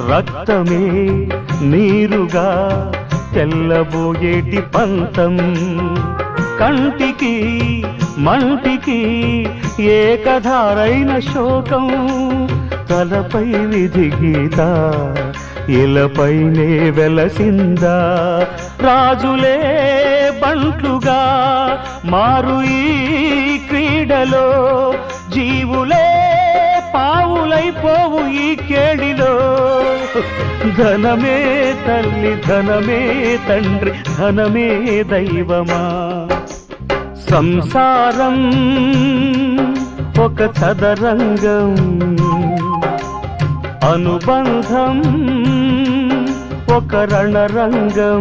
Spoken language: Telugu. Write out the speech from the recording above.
రక్తమే నీరుగా తెల్లబోయేటి పంతం, కంటికి మంటికి ఏకధారైన శోకం, తలపై విధి గీత ఇలపైనే వెలసిందా, రాజులే బంట్లుగా మారు ఈ క్రీడలో, జీవులే పావులైపోవు ఈ కేడిలో, ధనమే తల్లి ధనమే తండ్రి ధనమే దైవమా, సంసారం ఒక చదరంగం, అనుబంధం ఒక రణరంగం.